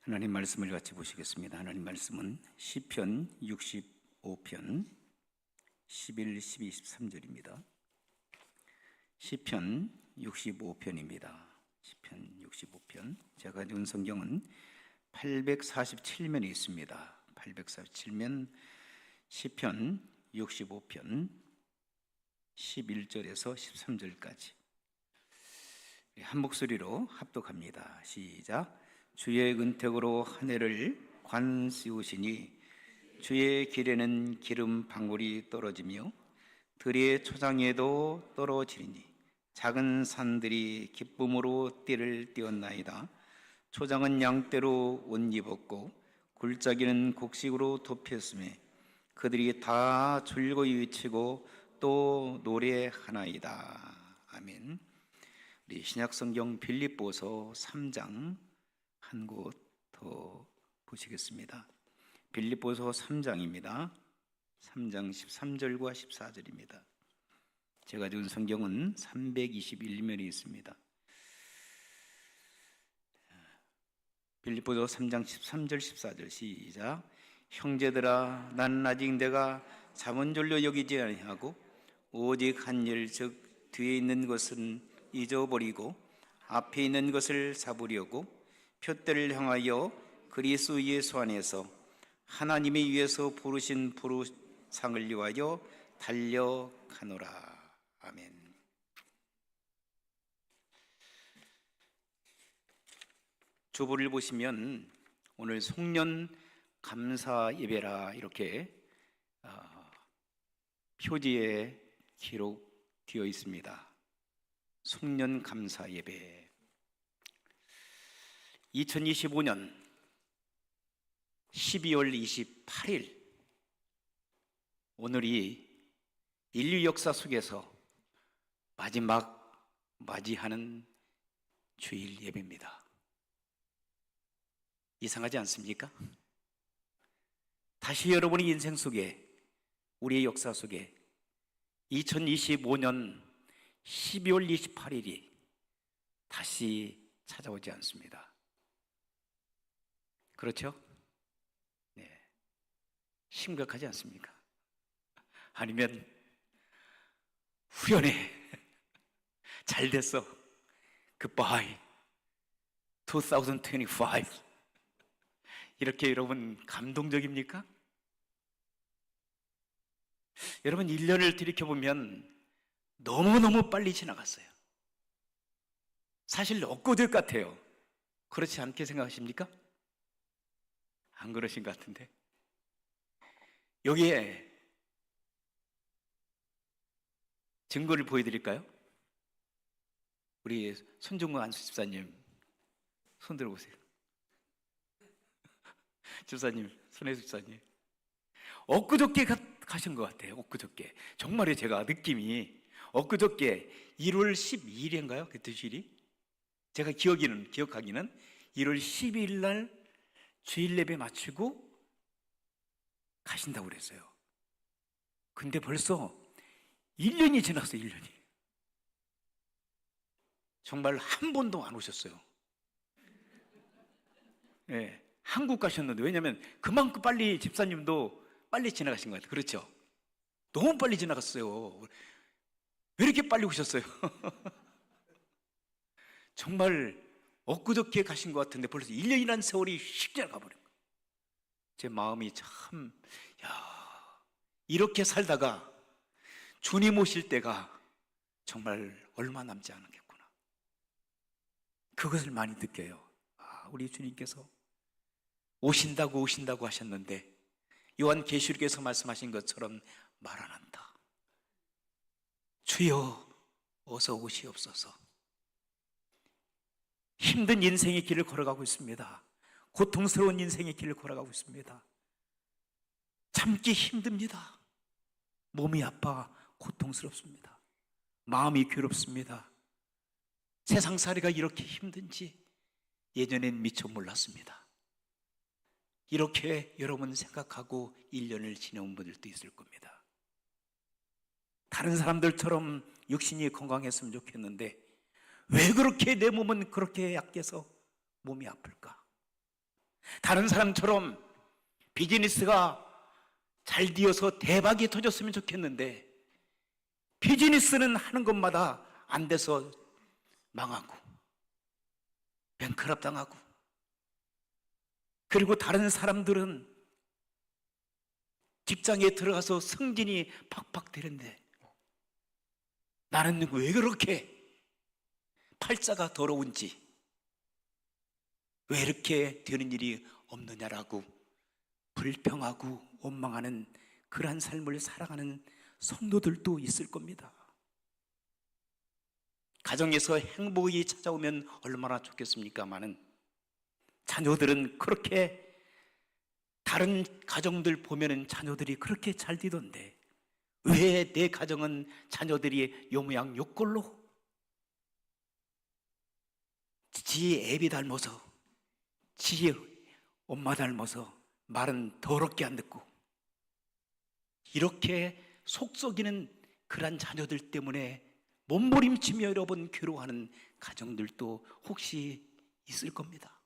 하나님 말씀을 같이 보시겠습니다. 하나님 말씀은 시편 65편 11, 12, 13절입니다. 시편 65편입니다. 시편 65편. 제가 가진 성경은 847면에 있습니다. 847면 시편 65편 11절에서 13절까지 한 목소리로 합독합니다. 시작. 주의 은택으로 한 해를 관 씌우시니 주의 길에는 기름 방울이 떨어지며 들의 초장에도 떨어지리니 작은 산들이 기쁨으로 띠를 띄었나이다. 초장은 양떼로 옷 입었고 굴짜기는 곡식으로 덮였으며 그들이 다 즐거이 외치고 또 노래하나이다. 아멘. 우리 신약성경 빌립보서 3장 한 곳 더 보시겠습니다. 빌립보서 3장입니다. 3장 13절과 14절입니다. 제가 지은 성경은 321면이 있습니다. 빌립보서 3장 13절 14절 시작. 형제들아, 나는 아직 내가 자문절로 여기지 아니하고 오직 한 일, 즉 뒤에 있는 것은 잊어버리고 앞에 있는 것을 잡으려고 표대를 향하여 그리스도 예수 안에서 하나님이 위해서 부르신 부르상을 위하여 달려가노라. 아멘. 주보를 보시면 오늘 송년 감사 예배라 이렇게 표지에 기록되어 있습니다. 송년 감사 예배. 2025년 12월 28일 오늘이 인류 역사 속에서 마지막 맞이하는 주일 예배입니다. 이상하지 않습니까? 다시 여러분의 인생 속에, 우리의 역사 속에 2025년 12월 28일이 다시 찾아오지 않습니다. 그렇죠? 네. 심각하지 않습니까? 아니면 후련해. 잘 됐어. Goodbye 2025. 이렇게 여러분 감동적입니까? 여러분 1년을 들이켜보면 너무너무 빨리 지나갔어요. 사실 엊그제 같아요. 그렇지 않게 생각하십니까? 안 그러신 것 같은데. 여기에 증거를 보여드릴까요? 우리 손중근 안수 집사님 손 들어보세요. 집사님, 손혜수 집사님 엊그저께 가신 것 같아요. 엊그저께. 정말요. 제가 느낌이 엊그저께 1월 12일인가요? 그때 주일이? 제가 기억하기는 1월 12일 날 주일 예배 마치고 가신다고 그랬어요. 근데 벌써 1년이 지났어요. 1년이. 정말 한 번도 안 오셨어요. 네, 한국 가셨는데, 왜냐하면 그만큼 빨리 집사님도 빨리 지나가신 것 같아요. 그렇죠? 너무 빨리 지나갔어요. 왜 이렇게 빨리 오셨어요? 정말 엊그저께 가신 것 같은데 벌써 1년이라는 세월이 휙 지나가버린 거예요. 제 마음이 참, 이렇게 살다가 주님 오실 때가 정말 얼마 남지 않았겠구나. 그것을 많이 느껴요. 우리 주님께서 오신다고 하셨는데 요한계시록에서 말씀하신 것처럼 말 안 한다. 주여 어서 오시옵소서. 힘든 인생의 길을 걸어가고 있습니다. 고통스러운 인생의 길을 걸어가고 있습니다. 참기 힘듭니다. 몸이 아파 고통스럽습니다. 마음이 괴롭습니다. 세상살이가 이렇게 힘든지 예전엔 미처 몰랐습니다. 이렇게 여러분 생각하고 1년을 지내온 분들도 있을 겁니다. 다른 사람들처럼 육신이 건강했으면 좋겠는데 왜 그렇게 내 몸은 그렇게 약해서 몸이 아플까? 다른 사람처럼 비즈니스가 잘 되어서 대박이 터졌으면 좋겠는데 비즈니스는 하는 것마다 안 돼서 망하고 뱅크럽 당하고, 그리고 다른 사람들은 직장에 들어가서 승진이 팍팍 되는데 나는 왜 그렇게 팔자가 더러운지, 왜 이렇게 되는 일이 없느냐라고 불평하고 원망하는 그러한 삶을 살아가는 성도들도 있을 겁니다. 가정에서 행복이 찾아오면 얼마나 좋겠습니까마는 자녀들은 그렇게, 다른 가정들 보면은 자녀들이 그렇게 잘 되던데 왜 내 가정은 자녀들이 요 모양 요 꼴로, 지 애비 닮아서, 지 엄마 닮아서 말은 더럽게 안 듣고, 이렇게 속 썩이는 그런 자녀들 때문에 몸부림치며 여러분 괴로워하는 가정들도 혹시 있을 겁니다.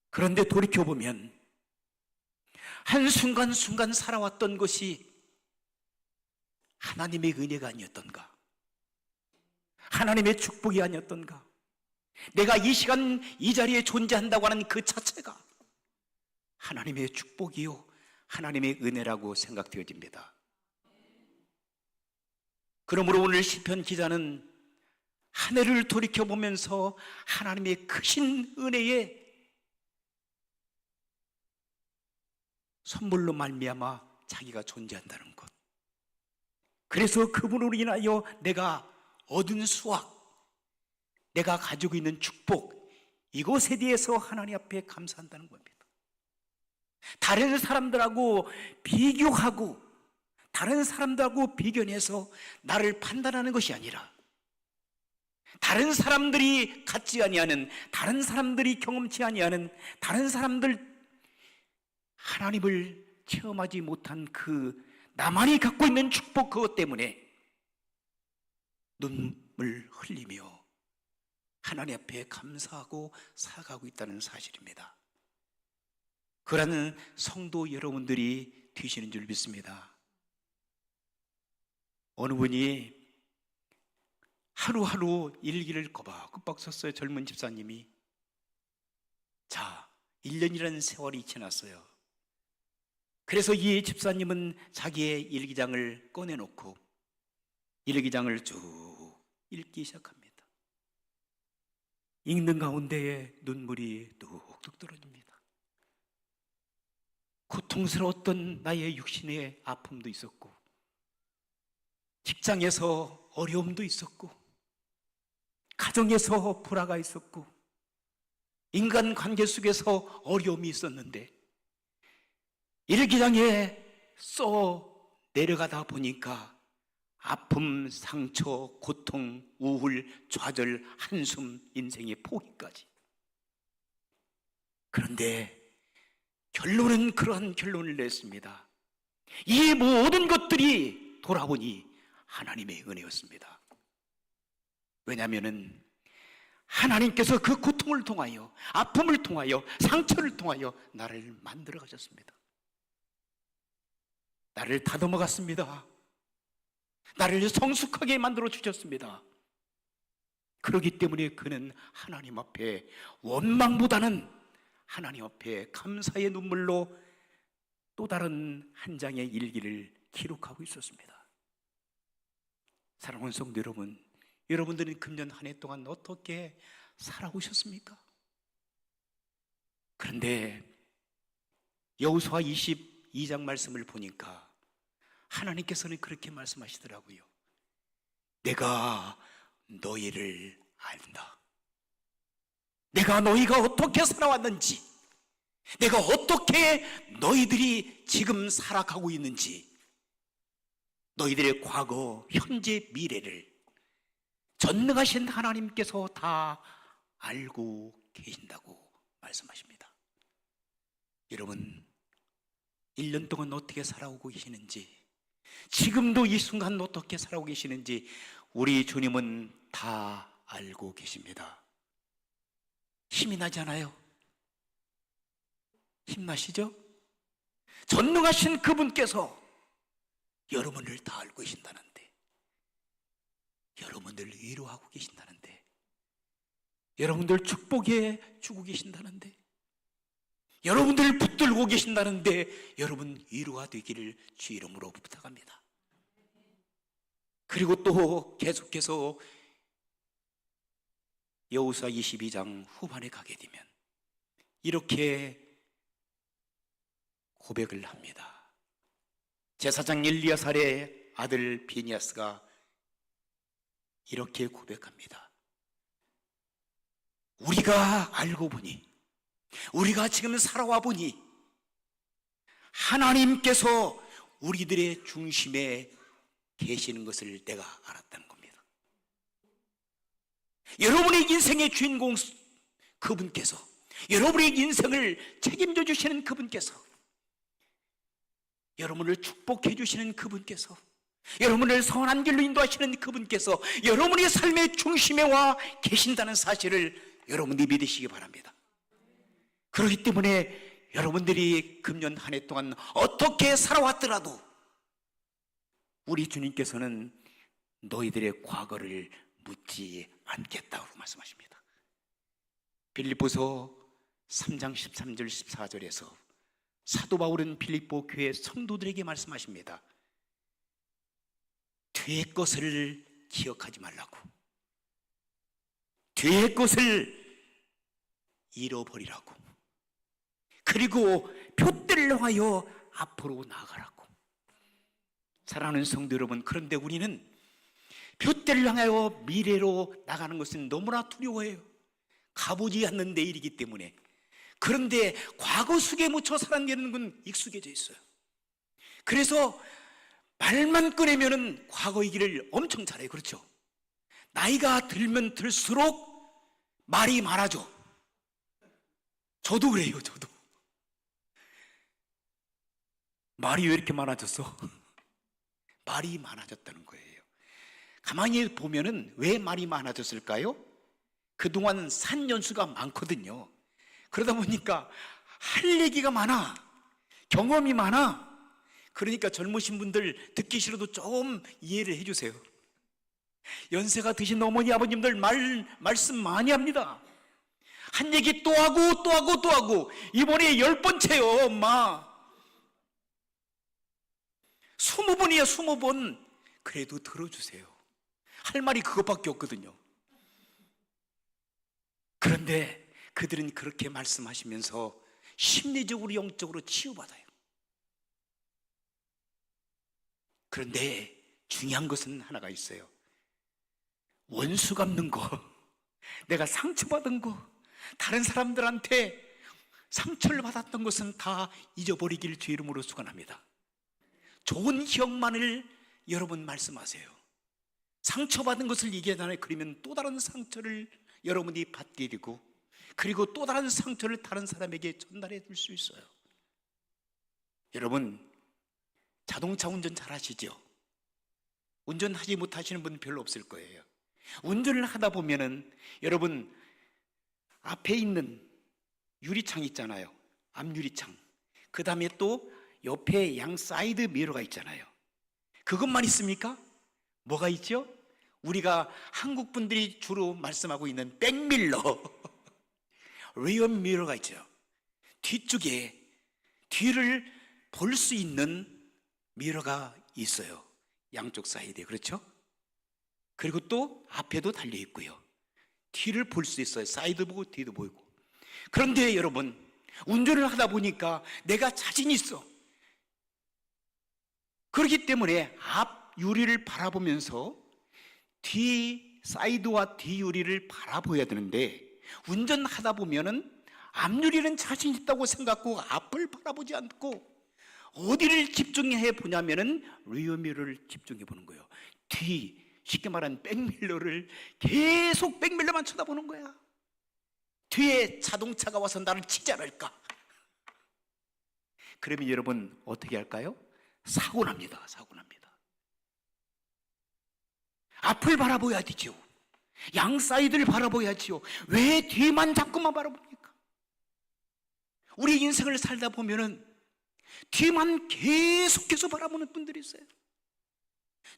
그런데 돌이켜보면 한순간순간 살아왔던 것이 하나님의 은혜가 아니었던가, 하나님의 축복이 아니었던가, 내가 이 시간 이 자리에 존재한다고 하는 그 자체가 하나님의 축복이요 하나님의 은혜라고 생각되어집니다. 그러므로 오늘 시편 기자는 한 해를 돌이켜보면서 하나님의 크신 은혜에 선물로 말미암아 자기가 존재한다는 것, 그래서 그분으로 인하여 내가 얻은 수확, 내가 가지고 있는 축복, 이것에 대해서 하나님 앞에 감사한다는 겁니다. 다른 사람들하고 비교하고 다른 사람들하고 비교해서 나를 판단하는 것이 아니라, 다른 사람들이 갖지 아니하는, 다른 사람들이 경험치 아니하는, 다른 사람들 하나님을 체험하지 못한 그 나만이 갖고 있는 축복, 그것 때문에 눈물 흘리며 하나님 앞에 감사하고 살아가고 있다는 사실입니다. 그러는 성도 여러분들이 되시는 줄 믿습니다. 어느 분이 하루하루 일기를 꼬박꼬박 썼어요. 젊은 집사님이. 자, 1년이라는 세월이 지났어요. 그래서 이 집사님은 자기의 일기장을 꺼내놓고 일기장을 쭉 읽기 시작합니다. 읽는 가운데에 눈물이 뚝뚝 떨어집니다. 고통스러웠던 나의 육신의 아픔도 있었고, 직장에서 어려움도 있었고, 가정에서 불화가 있었고, 인간관계 속에서 어려움이 있었는데 일기장에 써 내려가다 보니까 아픔, 상처, 고통, 우울, 좌절, 한숨, 인생의 포기까지. 그런데 결론은 그러한 결론을 냈습니다. 이 모든 것들이 돌아보니 하나님의 은혜였습니다. 왜냐하면 하나님께서 그 고통을 통하여, 아픔을 통하여, 상처를 통하여 나를 만들어 가셨습니다. 나를 다듬어 갔습니다. 나를 성숙하게 만들어 주셨습니다. 그렇기 때문에 그는 하나님 앞에 원망보다는 하나님 앞에 감사의 눈물로 또 다른 한 장의 일기를 기록하고 있었습니다. 사랑하는 성도 여러분, 여러분들은 금년 한 해 동안 어떻게 살아오셨습니까? 그런데 여호수아 22장 말씀을 보니까 하나님께서는 그렇게 말씀하시더라고요. 내가 너희를 안다. 내가 너희가 어떻게 살아왔는지, 내가 어떻게 너희들이 지금 살아가고 있는지, 너희들의 과거, 현재, 미래를 전능하신 하나님께서 다 알고 계신다고 말씀하십니다. 여러분, 1년 동안 어떻게 살아오고 계시는지, 지금도 이 순간 어떻게 살아오고 계시는지 우리 주님은 다 알고 계십니다. 힘이 나지 않아요? 힘나시죠? 전능하신 그분께서 여러분을 다 알고 계신다는데, 여러분들 위로하고 계신다는데, 여러분들 축복해 주고 계신다는데, 여러분들 붙들고 계신다는데, 여러분 위로가 되기를 주 이름으로 부탁합니다. 그리고 또 계속해서 여호수아 22장 후반에 가게 되면 이렇게 고백을 합니다. 제사장 엘리야살의 아들 비니아스가 이렇게 고백합니다. 우리가 알고 보니, 우리가 지금 살아와 보니 하나님께서 우리들의 중심에 계시는 것을 내가 알았다는 겁니다. 여러분의 인생의 주인공 그분께서, 여러분의 인생을 책임져 주시는 그분께서, 여러분을 축복해 주시는 그분께서, 여러분을 선한 길로 인도하시는 그분께서 여러분의 삶의 중심에 와 계신다는 사실을 여러분들이 믿으시기 바랍니다. 그렇기 때문에 여러분들이 금년 한 해 동안 어떻게 살아왔더라도 우리 주님께서는 너희들의 과거를 묻지 않겠다고 말씀하십니다. 빌립보서 3장 13절 14절에서 사도 바울은 빌립보 교회 성도들에게 말씀하십니다. 뒤의 것을 기억하지 말라고, 뒤의 것을 잃어버리라고, 그리고 표대를 향하여 앞으로 나아가라고. 사랑하는 성도 여러분, 그런데 우리는 표대를 향하여 미래로 나가는 것은 너무나 두려워해요. 가보지 않는 내일이기 때문에. 그런데 과거 속에 묻혀 살아내는 건 익숙해져 있어요. 그래서 말만 꺼내면은 과거 얘기를 엄청 잘해요. 그렇죠? 나이가 들면 들수록 말이 많아져. 저도 그래요. 저도 말이 왜 이렇게 많아졌어? 말이 많아졌다는 거예요. 가만히 보면은 왜 말이 많아졌을까요? 그동안 산 연수가 많거든요. 그러다 보니까 할 얘기가 많아, 경험이 많아. 그러니까 젊으신 분들 듣기 싫어도 좀 이해를 해주세요. 연세가 드신 어머니 아버님들 말씀 많이 합니다. 한 얘기 또 하고 또 하고 또 하고. 이번에 10번째요. 엄마 20번이에요. 20번. 그래도 들어주세요. 할 말이 그것밖에 없거든요. 그런데 그들은 그렇게 말씀하시면서 심리적으로 영적으로 치유받아요. 그런데 중요한 것은 하나가 있어요. 원수 갚는 거, 내가 상처받은 거, 다른 사람들한테 상처를 받았던 것은 다 잊어버리길 주 이름으로 축원합니다. 좋은 기억만을 여러분 말씀하세요. 상처받은 것을 얘기하잖아요. 그러면 또 다른 상처를 여러분이 받게 되고, 그리고 또 다른 상처를 다른 사람에게 전달해 줄 수 있어요. 여러분, 자동차 운전 잘 하시죠? 운전하지 못하시는 분 별로 없을 거예요. 운전을 하다 보면은 여러분 앞에 있는 유리창 있잖아요. 앞유리창. 그 다음에 또 옆에 양 사이드 미러가 있잖아요. 그것만 있습니까? 뭐가 있죠? 우리가 한국 분들이 주로 말씀하고 있는 백밀러, 리어 미러가 있죠. 뒤쪽에 뒤를 볼 수 있는 미러가 있어요. 양쪽 사이드에. 그렇죠? 그리고 또 앞에도 달려 있고요. 뒤를 볼 수 있어요. 사이드 보고 뒤도 보이고. 그런데 여러분, 운전을 하다 보니까 내가 자신 있어. 그렇기 때문에 앞 유리를 바라보면서 뒤 사이드와 뒤 유리를 바라보아야 되는데, 운전하다 보면은 앞 유리는 자신 있다고 생각하고 앞을 바라보지 않고 어디를 집중해 보냐면은 리어미러를 집중해 보는 거예요. 뒤, 쉽게 말하는 백밀러를 계속 백밀러만 쳐다보는 거야. 뒤에 자동차가 와서 나를 치지 않을까? 그러면 여러분 어떻게 할까요? 사고 납니다. 사고 납니다. 앞을 바라보아야 되죠. 양 사이드를 바라봐야지요. 왜 뒤만 자꾸만 바라봅니까? 우리 인생을 살다 보면은 뒤만 계속해서 바라보는 분들이 있어요.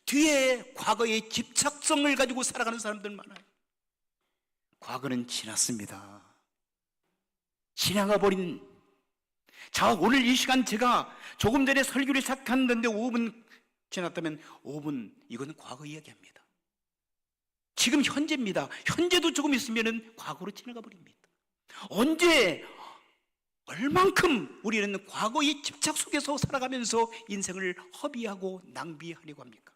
뒤에 과거의 집착성을 가지고 살아가는 사람들 많아요. 과거는 지났습니다. 지나가 버린. 자, 오늘 이 시간 제가 조금 전에 설교를 시작했는데 5분 지났다면 5분, 이거는 과거 이야기합니다. 지금 현재입니다. 현재도 조금 있으면 과거로 지나가 버립니다. 언제, 얼만큼 우리는 과거의 집착 속에서 살아가면서 인생을 허비하고 낭비하려고 합니까?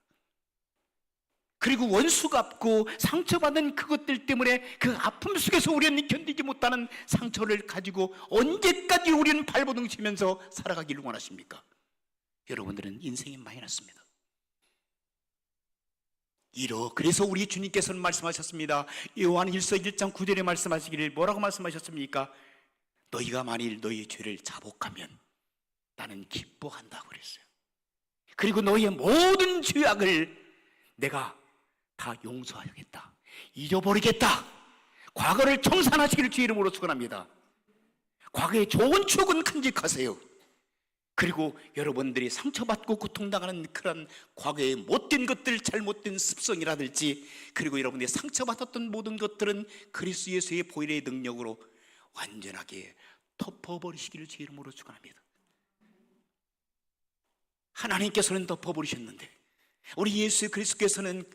그리고 원수 갚고 상처받은 그것들 때문에 그 아픔 속에서 우리는 견디지 못하는 상처를 가지고 언제까지 우리는 발버둥 치면서 살아가기를 원하십니까? 여러분들은 인생이 마이너스입니다. 그래서 우리 주님께서는 말씀하셨습니다. 요한일서 1장 9절에 말씀하시기를 뭐라고 말씀하셨습니까? 너희가 만일 너희의 죄를 자복하면 나는 기뻐한다고 그랬어요. 그리고 너희의 모든 죄악을 내가 다 용서하겠다, 잊어버리겠다. 과거를 청산하시기를 주의 이름으로 축원합니다. 과거의 좋은 추억은 간직하세요. 그리고 여러분들이 상처받고 고통당하는 그런 과거의 못된 것들, 잘못된 습성이라든지, 그리고 여러분들이 상처받았던 모든 것들은 그리스도 예수의 보혈의 능력으로 완전하게 덮어버리시기를 주의 이름으로 축원합니다. 하나님께서는 덮어버리셨는데 우리 예수 그리스도께서는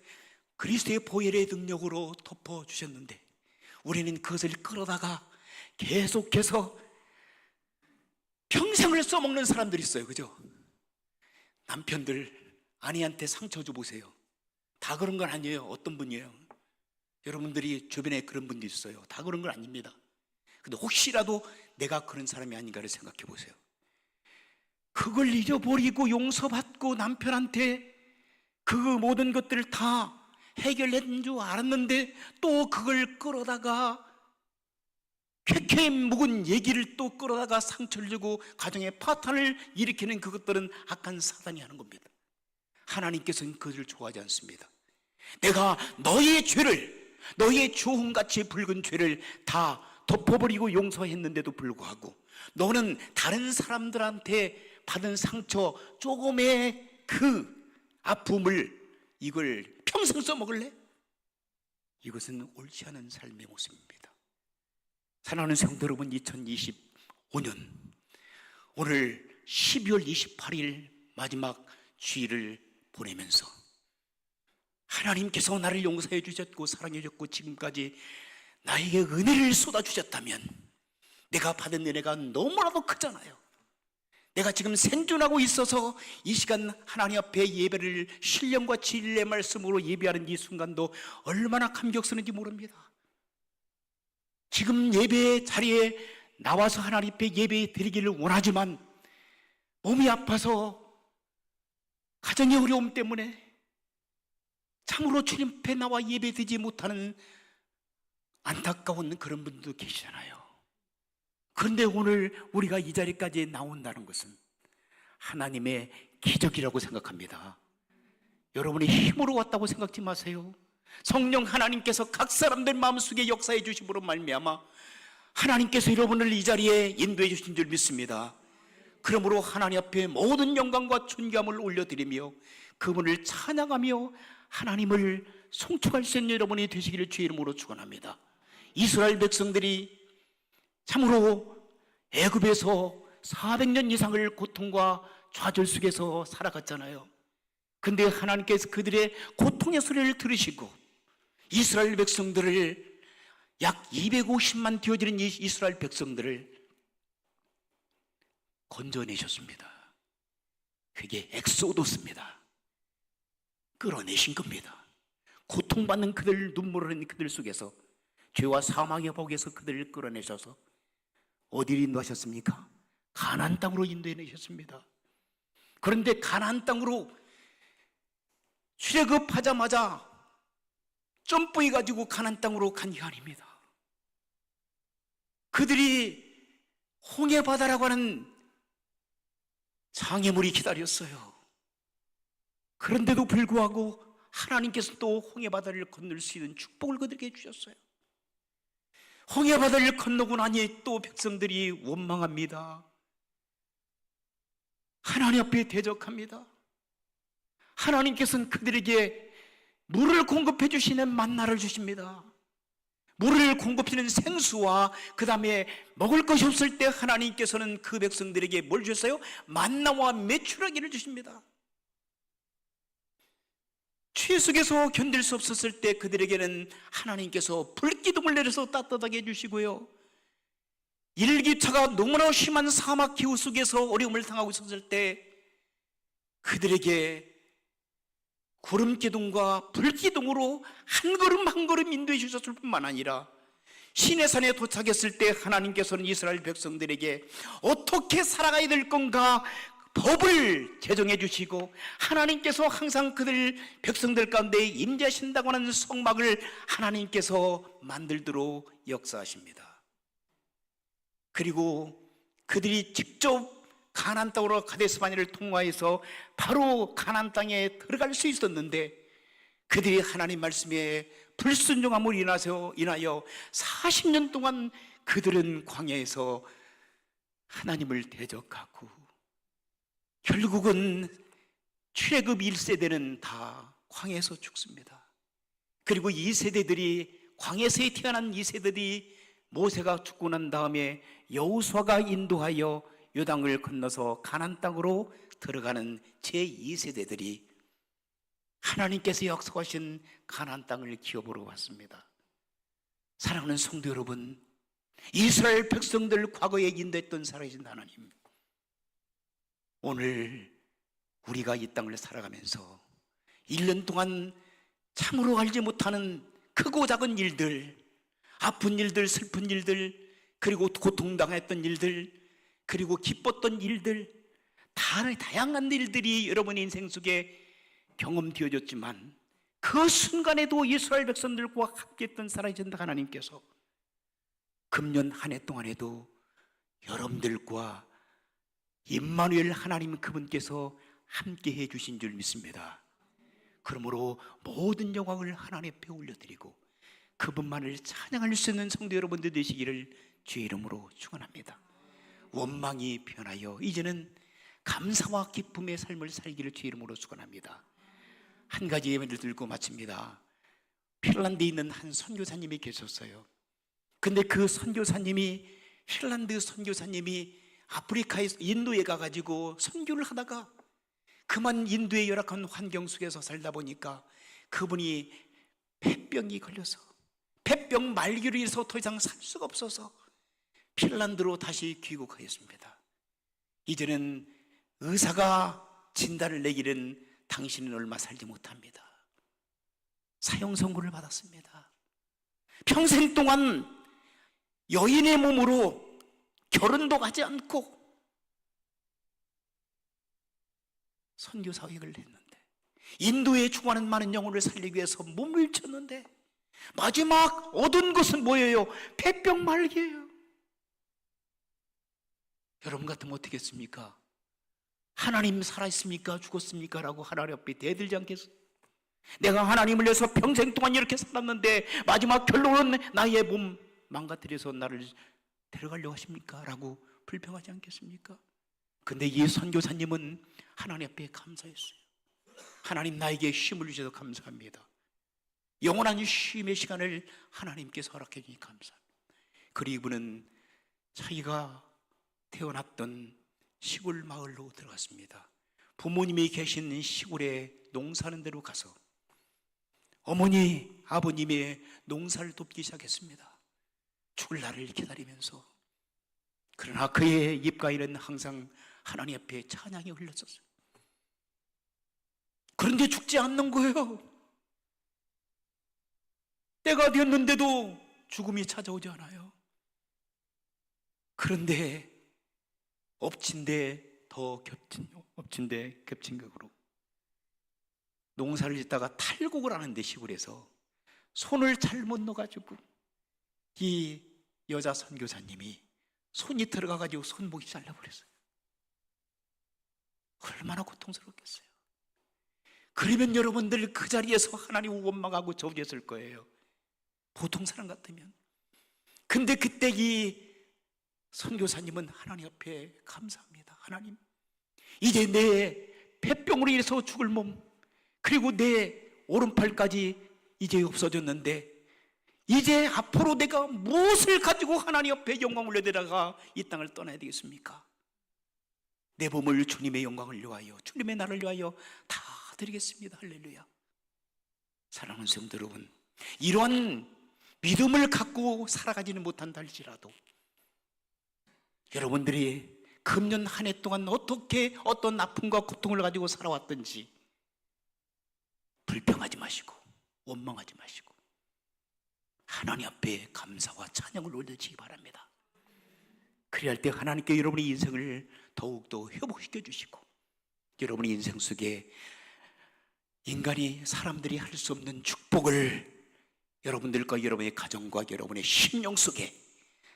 그리스도의 보혈의 능력으로 덮어주셨는데 우리는 그것을 끌어다가 계속해서 평생을 써먹는 사람들이 있어요. 그죠? 남편들 아내한테 상처 줘보세요. 다 그런 건 아니에요. 어떤 분이에요? 여러분들이 주변에 그런 분도 있어요. 다 그런 건 아닙니다. 근데 혹시라도 내가 그런 사람이 아닌가를 생각해 보세요. 그걸 잊어버리고 용서받고 남편한테 그 모든 것들을 다 해결된 줄 알았는데 또 그걸 끌어다가 쾌쾌 묵은 얘기를 또 끌어다가 상처를 주고 가정의 파탄을 일으키는 그것들은 악한 사단이 하는 겁니다. 하나님께서는 그것을 좋아하지 않습니다. 내가 너희의 죄를, 너희의 주홍같이 붉은 죄를 다 덮어버리고 용서했는데도 불구하고 너는 다른 사람들한테 받은 상처 조금의 그 아픔을 이걸 평생 써먹을래? 이것은 옳지 않은 삶의 모습입니다. 사랑하는 성도 여러분, 2025년 오늘 12월 28일 마지막 주일을 보내면서 하나님께서 나를 용서해 주셨고 사랑해 주셨고 지금까지 나에게 은혜를 쏟아주셨다면 내가 받은 은혜가 너무나도 크잖아요. 내가 지금 생존하고 있어서 이 시간 하나님 앞에 예배를 신령과 진리의 말씀으로 예배하는 이 순간도 얼마나 감격스러운지 모릅니다. 지금 예배 자리에 나와서 하나님 앞에 예배 드리기를 원하지만 몸이 아파서 가정의 어려움 때문에 참으로 주님 앞에 나와 예배 드리지 못하는 안타까운 그런 분도 계시잖아요. 그런데 오늘 우리가 이 자리까지 나온다는 것은 하나님의 기적이라고 생각합니다. 여러분의 힘으로 왔다고 생각지 마세요. 성령 하나님께서 각 사람들 마음속에 역사해 주심으로 말미암아 하나님께서 여러분을 이 자리에 인도해 주신 줄 믿습니다. 그러므로 하나님 앞에 모든 영광과 존귀함을 올려드리며 그분을 찬양하며 하나님을 송축할 수 있는 여러분이 되시기를 주의 이름으로 축원합니다. 이스라엘 백성들이 참으로 애굽에서 400년 이상을 고통과 좌절 속에서 살아갔잖아요. 근데 하나님께서 그들의 고통의 소리를 들으시고 이스라엘 백성들을 약 250만 되어지는 이스라엘 백성들을 건져내셨습니다. 그게 엑소도스입니다. 끌어내신 겁니다. 고통받는 그들, 눈물 흘리는 그들 속에서 죄와 사망의 복에서 그들을 끌어내셔서 어디로 인도하셨습니까? 가나안 땅으로 인도해 내셨습니다. 그런데 가나안 땅으로 출애굽하자마자 점프해가지고 가나안 땅으로 간 게 아닙니다. 그들이 홍해바다라고 하는 장애물이 기다렸어요. 그런데도 불구하고 하나님께서 또 홍해바다를 건널 수 있는 축복을 그들에게 주셨어요. 홍해바다를 건너고 나니 또 백성들이 원망합니다. 하나님 앞에 대적합니다. 하나님께서는 그들에게 물을 공급해 주시는 만나를 주십니다. 물을 공급하는 생수와 그 다음에 먹을 것이 없을 때 하나님께서는 그 백성들에게 뭘 주셨어요? 만나와 메추라기를 주십니다. 추위 속에서 견딜 수 없었을 때 그들에게는 하나님께서 불기둥을 내려서 따뜻하게 해주시고요, 일기차가 너무나 심한 사막 기후 속에서 어려움을 당하고 있었을 때 그들에게 구름기둥과 불기둥으로 한 걸음 한 걸음 인도해 주셨을 뿐만 아니라 시내산에 도착했을 때 하나님께서는 이스라엘 백성들에게 어떻게 살아가야 될 건가 법을 제정해 주시고, 하나님께서 항상 그들 백성들 가운데 임재하신다고 하는 성막을 하나님께서 만들도록 역사하십니다. 그리고 그들이 직접 가나안 땅으로 가데스 바네를 통과해서 바로 가나안 땅에 들어갈 수 있었는데, 그들이 하나님 말씀에 불순종함으로 인하여 40년 동안 그들은 광야에서 하나님을 대적하고 결국은 출애굽 1세대는 다 광야에서 죽습니다. 그리고 2세대들이, 광야에서 태어난 2세대들이 모세가 죽고 난 다음에 여호수아가 인도하여 요단을 건너서 가나안 땅으로 들어가는 제2세대들이 하나님께서 약속하신 가나안 땅을 기업으로 왔습니다. 사랑하는 성도 여러분, 이스라엘 백성들 과거에 인도했던 살아계신 하나님, 오늘 우리가 이 땅을 살아가면서 1년 동안 참으로 알지 못하는 크고 작은 일들, 아픈 일들, 슬픈 일들, 그리고 고통당했던 일들, 그리고 기뻤던 일들, 다양한 일들이 여러분의 인생 속에 경험되어졌지만, 그 순간에도 이스라엘 백성들과 함께했던 살아계신 하나님께서 금년 한 해 동안에도 여러분들과 임마누엘 하나님 그분께서 함께해 주신 줄 믿습니다. 그러므로 모든 영광을 하나님 앞에 올려드리고 그분만을 찬양할 수 있는 성도 여러분들 되시기를 주의 이름으로 축원합니다. 원망이 변하여 이제는 감사와 기쁨의 삶을 살기를 주의 이름으로 축원합니다. 한 가지 예배를 들고 마칩니다. 핀란드에 있는 한 선교사님이 계셨어요. 근데 그 선교사님이, 핀란드 선교사님이 아프리카에, 인도에 가가지고 선교를 하다가 그만 인도의 열악한 환경 속에서 살다 보니까 그분이 폐병이 걸려서 폐병 말기로 인해서 더 이상 살 수가 없어서 핀란드로 다시 귀국하였습니다. 이제는 의사가 진단을 내기는 당신은 얼마 살지 못합니다. 사형 선고를 받았습니다. 평생 동안 여인의 몸으로 결혼도 하지 않고 선교 사역을 했는데, 인도에 죽어가는 많은 영혼을 살리기 위해서 몸을 쳤는데 마지막 얻은 것은 뭐예요? 폐병 말기예요. 여러분 같으면 어떻게 했습니까? 하나님 살아있습니까? 죽었습니까? 라고 하나님 앞에 대들지 않겠어요? 내가 하나님을 위해서 평생 동안 이렇게 살았는데 마지막 결론은 나의 몸 망가뜨려서 나를 데려가려고 하십니까? 라고 불평하지 않겠습니까? 근데 이 선교사님은 하나님 앞에 감사했어요. 하나님, 나에게 쉼을 주셔서 감사합니다. 영원한 쉼의 시간을 하나님께서 허락해 주니 감사합니다. 그리고 이분은 자기가 태어났던 시골 마을로 들어갔습니다. 부모님이 계신 시골에 농사하는 데로 가서 어머니, 아버님의 농사를 돕기 시작했습니다. 죽을 날을 기다리면서. 그러나 그의 입가에는 항상 하나님 앞에 찬양이 흘렀었어요. 그런데 죽지 않는 거예요. 때가 되었는데도 죽음이 찾아오지 않아요. 그런데 엎친 데 겹친 격으로 농사를 짓다가 탈곡을 하는데, 시골에서 손을 잘못 넣어가지고 이 여자 선교사님이 손이 들어가가지고 손목이 잘라버렸어요. 얼마나 고통스럽겠어요. 그러면 여러분들 그 자리에서 하나님을 원망하고 저주했을 거예요. 보통 사람 같으면. 근데 그때 이 선교사님은 하나님 앞에 감사합니다. 하나님, 이제 내 폐병으로 인해서 죽을 몸, 그리고 내 오른팔까지 이제 없어졌는데 이제 앞으로 내가 무엇을 가지고 하나님 앞에 영광을 올려드다가 이 땅을 떠나야 되겠습니까? 내 몸을 주님의 영광을 위하여, 주님의 나를 위하여 다 드리겠습니다. 할렐루야. 사랑하는 성도 여러분, 이러한 믿음을 갖고 살아가지는 못한다 할지라도 여러분들이 금년 한 해 동안 어떻게 어떤 아픔과 고통을 가지고 살아왔든지 불평하지 마시고 원망하지 마시고 하나님 앞에 감사와 찬양을 올려주시기 바랍니다. 그래야 할 때 하나님께 여러분의 인생을 더욱더 회복시켜 주시고 여러분의 인생 속에 인간이 사람들이 할 수 없는 축복을 여러분들과 여러분의 가정과 여러분의 심령 속에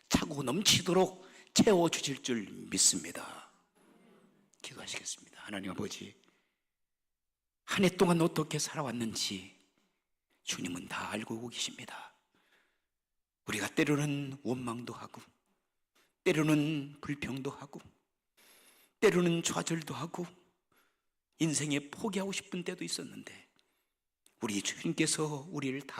차고 넘치도록 채워주실 줄 믿습니다. 기도하시겠습니다. 하나님 아버지, 한 해 동안 어떻게 살아왔는지 주님은 다 알고 계십니다. 우리가 때로는 원망도 하고 때로는 불평도 하고 때로는 좌절도 하고 인생에 포기하고 싶은 때도 있었는데 우리 주님께서 우리를 다